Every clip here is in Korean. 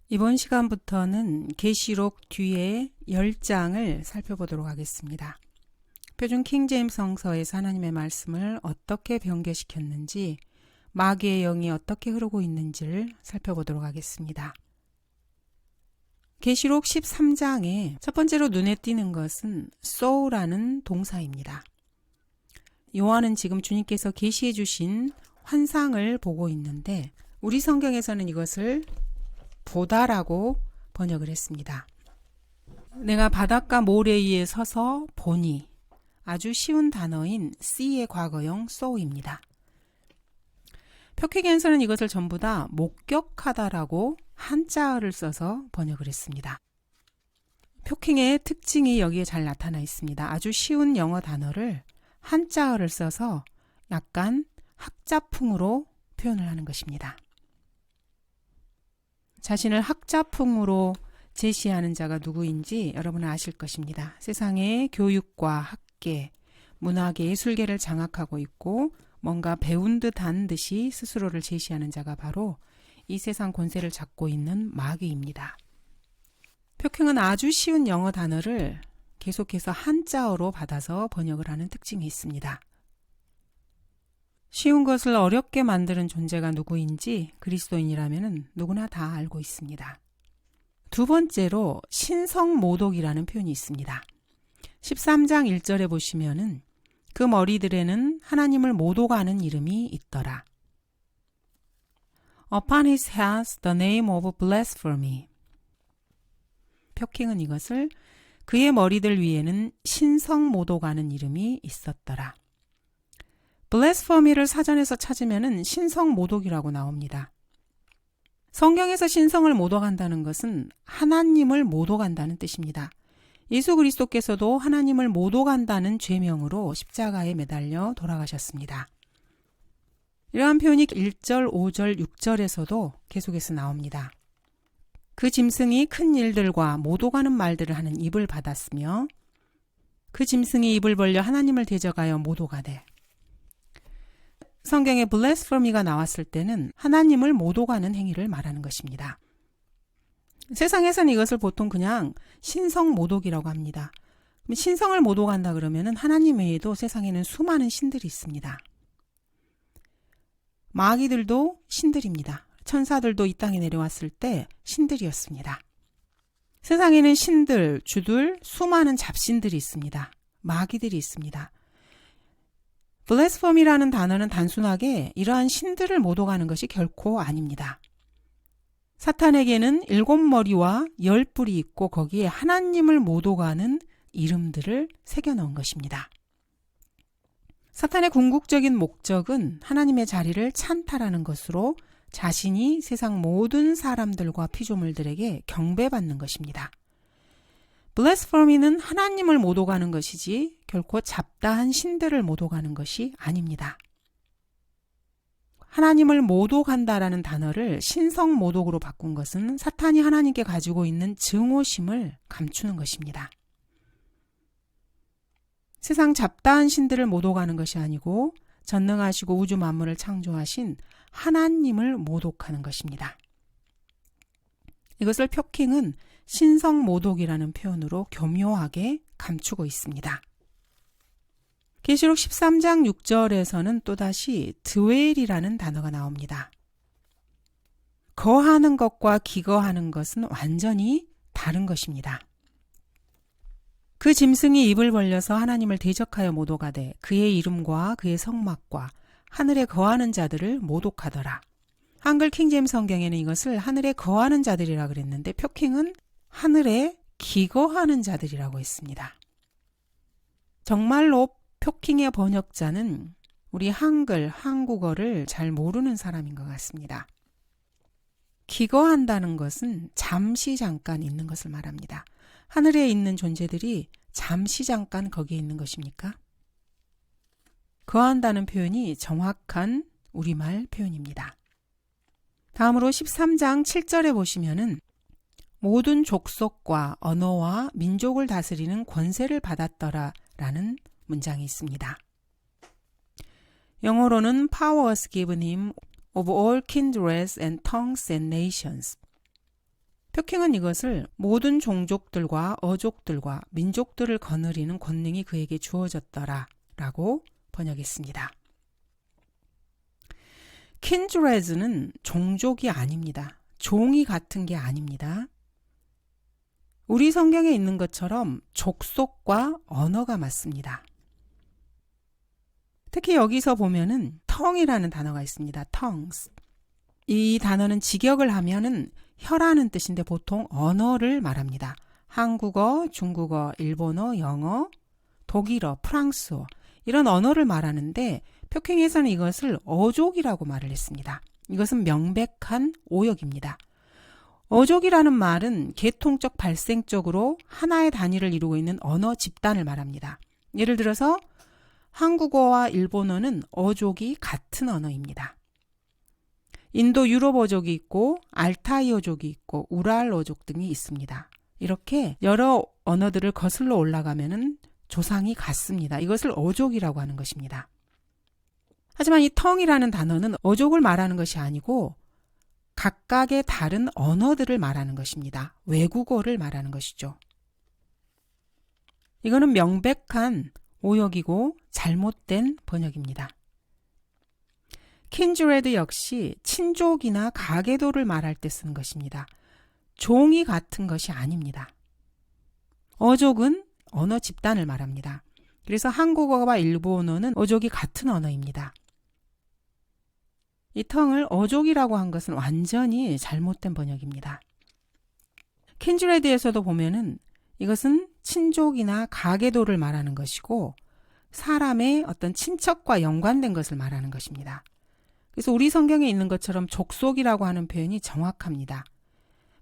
이번 시간부터는 계시록 뒤에 10장을 살펴보도록 하겠습니다. 표준 킹제임스 성서에서 하나님의 말씀을 어떻게 변개시켰는지, 마귀의 영이 어떻게 흐르고 있는지를 살펴보도록 하겠습니다. 계시록 13장에 첫 번째로 눈에 띄는 것은 sow라는 동사입니다. 요한은 지금 주님께서 계시해 주신 환상을 보고 있는데, 우리 성경에서는 이것을 보다라고 번역을 했습니다. 내가 바닷가 모래 위에 서서 보니, 아주 쉬운 단어인 see의 과거형 sow입니다. 표기에서는 이것을 전부 다 목격하다라고 한자어를 써서 번역을 했습니다. 표킹의 특징이 여기에 잘 나타나 있습니다. 아주 쉬운 영어 단어를 한자어를 써서 약간 학자풍으로 표현을 하는 것입니다. 자신을 학자풍으로 제시하는 자가 누구인지 여러분은 아실 것입니다. 세상의 교육과 학계, 문화계, 예술계를 장악하고 있고 뭔가 배운 듯한 듯이 스스로를 제시하는 자가 바로 이 세상 권세를 잡고 있는 마귀입니다. 표킹은 아주 쉬운 영어 단어를 계속해서 한자어로 받아서 번역을 하는 특징이 있습니다. 쉬운 것을 어렵게 만드는 존재가 누구인지 그리스도인이라면 누구나 다 알고 있습니다. 두 번째로 신성모독이라는 표현이 있습니다. 13장 1절에 보시면은 그 머리들에는 하나님을 모독하는 이름이 있더라. Upon his head the name of blasphemy. 표킹은 이것을 그의 머리들 위에는 신성모독하는 이름이 있었더라. 블래스퍼미를 사전에서 찾으면은 신성모독이라고 나옵니다. 성경에서 신성을 모독한다는 것은 하나님을 모독한다는 뜻입니다. 예수 그리스도께서도 하나님을 모독한다는 죄명으로 십자가에 매달려 돌아가셨습니다. 이러한 표현이 1절, 5절, 6절에서도 계속해서 나옵니다. 그 짐승이 큰 일들과 모독하는 말들을 하는 입을 받았으며 그 짐승이 입을 벌려 하나님을 대적하여 모독하되. 성경에 블래스퍼미가 나왔을 때는 하나님을 모독하는 행위를 말하는 것입니다. 세상에서는 이것을 보통 그냥 신성모독이라고 합니다. 신성을 모독한다 그러면 하나님 외에도 세상에는 수많은 신들이 있습니다. 마귀들도 신들입니다. 천사들도 이 땅에 내려왔을 때 신들이었습니다. 세상에는 신들, 주들, 수많은 잡신들이 있습니다. 마귀들이 있습니다. 블래스퍼미라는 단어는 단순하게 이러한 신들을 모독하는 것이 결코 아닙니다. 사탄에게는 7머리와 10뿔이 있고 거기에 하나님을 모독하는 이름들을 새겨넣은 것입니다. 사탄의 궁극적인 목적은 하나님의 자리를 찬탈하는 것으로 자신이 세상 모든 사람들과 피조물들에게 경배받는 것입니다. 블래스퍼미는 하나님을 모독하는 것이지 결코 잡다한 신들을 모독하는 것이 아닙니다. 하나님을 모독한다라는 단어를 신성모독으로 바꾼 것은 사탄이 하나님께 가지고 있는 증오심을 감추는 것입니다. 세상 잡다한 신들을 모독하는 것이 아니고 전능하시고 우주 만물을 창조하신 하나님을 모독하는 것입니다. 이것을 표킹은 신성모독이라는 표현으로 교묘하게 감추고 있습니다. 계시록 13장 6절에서는 또다시 드웰이라는 단어가 나옵니다. 거하는 것과 기거하는 것은 완전히 다른 것입니다. 그 짐승이 입을 벌려서 하나님을 대적하여 모독하되 그의 이름과 그의 성막과 하늘에 거하는 자들을 모독하더라. 한글 킹제임스 성경에는 이것을 하늘에 거하는 자들이라 그랬는데 표킹은 하늘에 기거하는 자들이라고 했습니다. 정말로 표킹의 번역자는 우리 한국어를 잘 모르는 사람인 것 같습니다. 기거한다는 것은 잠시 잠깐 있는 것을 말합니다. 하늘에 있는 존재들이 잠시 잠깐 거기에 있는 것입니까? 거한다는 표현이 정확한 우리말 표현입니다. 다음으로 13장 7절에 보시면은 모든 족속과 언어와 민족을 다스리는 권세를 받았더라 라는 문장이 있습니다. 영어로는 Power was given him of all kindreds and tongues and nations. 표킹은 이것을 모든 종족들과 어족들과 민족들을 거느리는 권능이 그에게 주어졌더라 라고 번역했습니다. kindred는 종족이 아닙니다. 종이 같은 게 아닙니다. 우리 성경에 있는 것처럼 족속과 언어가 맞습니다. 특히 여기서 보면은 tongue이라는 단어가 있습니다. tongues. 이 단어는 직역을 하면은 혀라는 뜻인데 보통 언어를 말합니다. 한국어, 중국어, 일본어, 영어, 독일어, 프랑스어 이런 언어를 말하는데 표킹에서는 이것을 어족이라고 말을 했습니다. 이것은 명백한 오역입니다. 어족이라는 말은 계통적 발생적으로 하나의 단위를 이루고 있는 언어 집단을 말합니다. 예를 들어서 한국어와 일본어는 어족이 같은 언어입니다. 인도 유럽 어족이 있고 알타이 어족이 있고 우랄 어족 등이 있습니다. 이렇게 여러 언어들을 거슬러 올라가면은 조상이 같습니다. 이것을 어족이라고 하는 것입니다. 하지만 이 tongue이라는 단어는 어족을 말하는 것이 아니고 각각의 다른 언어들을 말하는 것입니다. 외국어를 말하는 것이죠. 이거는 명백한 오역이고 잘못된 번역입니다. kindred 역시 친족이나 가계도를 말할 때 쓰는 것입니다. 종이 같은 것이 아닙니다. 어족은 언어 집단을 말합니다. 그래서 한국어와 일본어는 어족이 같은 언어입니다. 이 tongue을 어족이라고 한 것은 완전히 잘못된 번역입니다. kindred에서도 보면은 이것은 친족이나 가계도를 말하는 것이고 사람의 어떤 친척과 연관된 것을 말하는 것입니다. 그래서 우리 성경에 있는 것처럼 족속이라고 하는 표현이 정확합니다.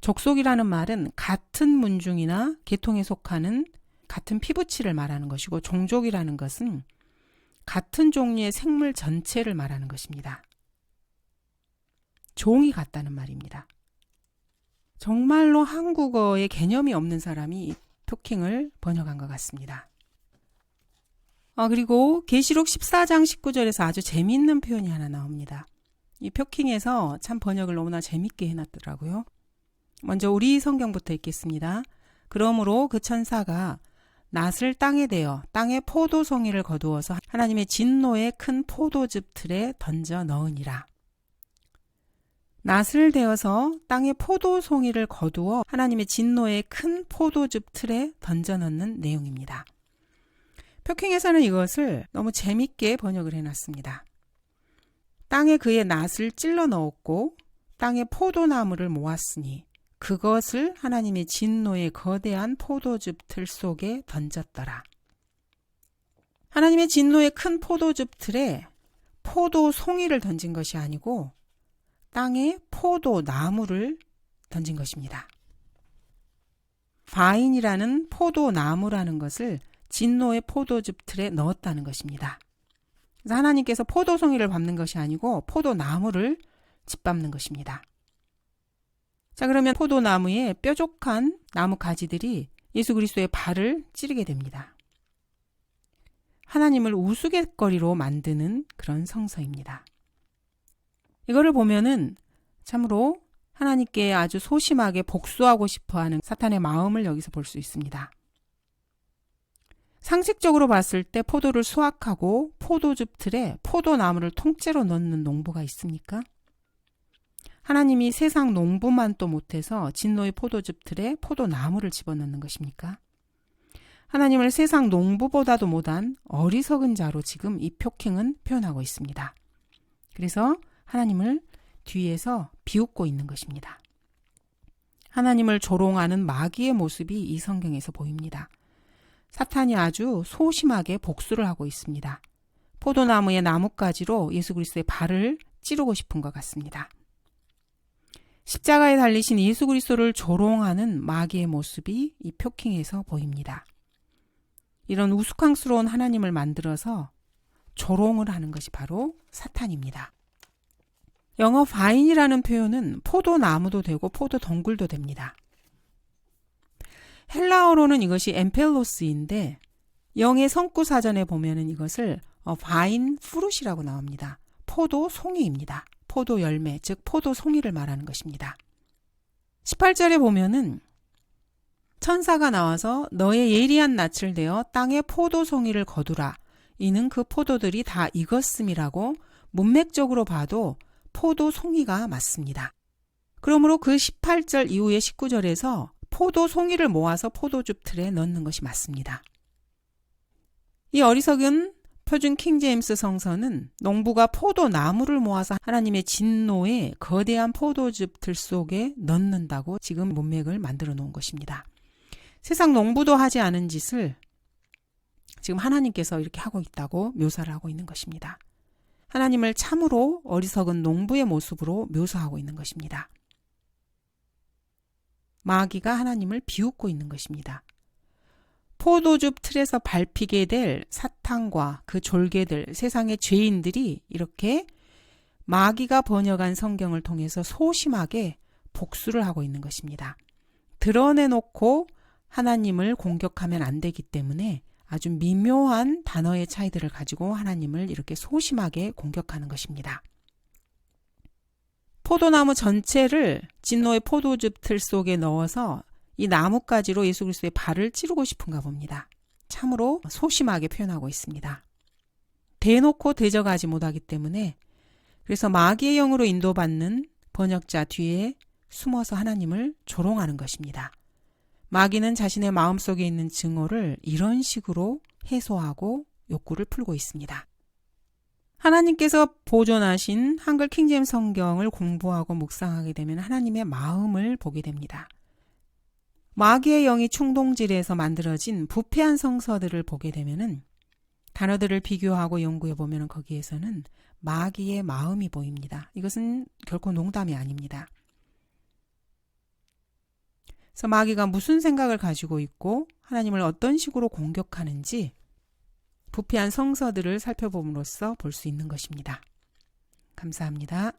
족속이라는 말은 같은 문중이나 계통에 속하는 같은 피부치를 말하는 것이고 종족이라는 것은 같은 종류의 생물 전체를 말하는 것입니다. 종이 같다는 말입니다. 정말로 한국어에 개념이 없는 사람이 이 표킹을 번역한 것 같습니다. 그리고 계시록 14장 19절에서 아주 재미있는 표현이 하나 나옵니다. 이 표킹에서 참 번역을 너무나 재밌게 해놨더라고요. 먼저 우리 성경부터 읽겠습니다. 그러므로 그 천사가 낫을 땅에 대어 땅에 포도송이를 거두어서 하나님의 진노의 큰 포도즙 틀에 던져 넣으니라. 낫을 대어서 땅에 포도송이를 거두어 하나님의 진노의 큰 포도즙 틀에 던져 넣는 내용입니다. 표킹에서는 이것을 너무 재밌게 번역을 해놨습니다. 땅에 그의 낫을 찔러 넣었고 땅에 포도나무를 모았으니 그것을 하나님의 진노의 거대한 포도즙 틀 속에 던졌더라. 하나님의 진노의 큰 포도즙 틀에 포도송이를 던진 것이 아니고 땅에 포도나무를 던진 것입니다. 바인이라는 포도나무라는 것을 진노의 포도즙 틀에 넣었다는 것입니다. 그래서 하나님께서 포도송이를 밟는 것이 아니고 포도나무를 짓밟는 것입니다. 자, 그러면 포도나무의 뾰족한 나무 가지들이 예수 그리스도의 발을 찌르게 됩니다. 하나님을 우스갯거리로 만드는 그런 성서입니다. 이거를 보면은 참으로 하나님께 아주 소심하게 복수하고 싶어하는 사탄의 마음을 여기서 볼 수 있습니다. 상식적으로 봤을 때 포도를 수확하고 포도즙 틀에 포도나무를 통째로 넣는 농부가 있습니까? 하나님이 세상 농부만 또 못해서 진노의 포도즙 틀에 포도나무를 집어넣는 것입니까? 하나님을 세상 농부보다도 못한 어리석은 자로 지금 이 표킹은 표현하고 있습니다. 그래서 하나님을 뒤에서 비웃고 있는 것입니다. 하나님을 조롱하는 마귀의 모습이 이 성경에서 보입니다. 사탄이 아주 소심하게 복수를 하고 있습니다. 포도나무의 나뭇가지로 예수 그리스도의 발을 찌르고 싶은 것 같습니다. 십자가에 달리신 예수 그리스도를 조롱하는 마귀의 모습이 이 표킹에서 보입니다. 이런 우스꽝스러운 하나님을 만들어서 조롱을 하는 것이 바로 사탄입니다. 영어 바인이라는 표현은 포도나무도 되고 포도 덩굴도 됩니다. 헬라어로는 이것이 엠펠로스인데 영의 성구 사전에 보면은 이것을 바인 프루시라고 나옵니다. 포도 송이입니다. 포도 열매, 즉 포도 송이를 말하는 것입니다. 18절에 보면은 천사가 나와서 너의 예리한 낯을 대어 땅에 포도송이를 거두라. 이는 그 포도들이 다 익었음이라고 문맥적으로 봐도 포도송이가 맞습니다. 그러므로 그 18절 이후의 19절에서 포도송이를 모아서 포도즙 틀에 넣는 것이 맞습니다. 이 어리석은 표준 킹제임스 성서는 농부가 포도나무를 모아서 하나님의 진노의 거대한 포도즙 틀 속에 넣는다고 지금 문맥을 만들어 놓은 것입니다. 세상 농부도 하지 않은 짓을 지금 하나님께서 이렇게 하고 있다고 묘사를 하고 있는 것입니다. 하나님을 참으로 어리석은 농부의 모습으로 묘사하고 있는 것입니다. 마귀가 하나님을 비웃고 있는 것입니다. 포도즙 틀에서 밟히게 될 사탄과 그 졸개들, 세상의 죄인들이 이렇게 마귀가 번역한 성경을 통해서 소심하게 복수를 하고 있는 것입니다. 드러내놓고 하나님을 공격하면 안 되기 때문에 아주 미묘한 단어의 차이들을 가지고 하나님을 이렇게 소심하게 공격하는 것입니다. 포도나무 전체를 진노의 포도즙 틀 속에 넣어서 이 나뭇가지로 예수 그리스도의 발을 찌르고 싶은가 봅니다. 참으로 소심하게 표현하고 있습니다. 대놓고 대적하지 못하기 때문에 그래서 마귀의 영으로 인도받는 번역자 뒤에 숨어서 하나님을 조롱하는 것입니다. 마귀는 자신의 마음속에 있는 증오를 이런 식으로 해소하고 욕구를 풀고 있습니다. 하나님께서 보존하신 한글 킹제임스 성경을 공부하고 묵상하게 되면 하나님의 마음을 보게 됩니다. 마귀의 영이 충동질에서 만들어진 부패한 성서들을 보게 되면은 단어들을 비교하고 연구해 보면 거기에서는 마귀의 마음이 보입니다. 이것은 결코 농담이 아닙니다. 그래서 마귀가 무슨 생각을 가지고 있고 하나님을 어떤 식으로 공격하는지 부패한 성서들을 살펴봄으로써 볼 수 있는 것입니다. 감사합니다.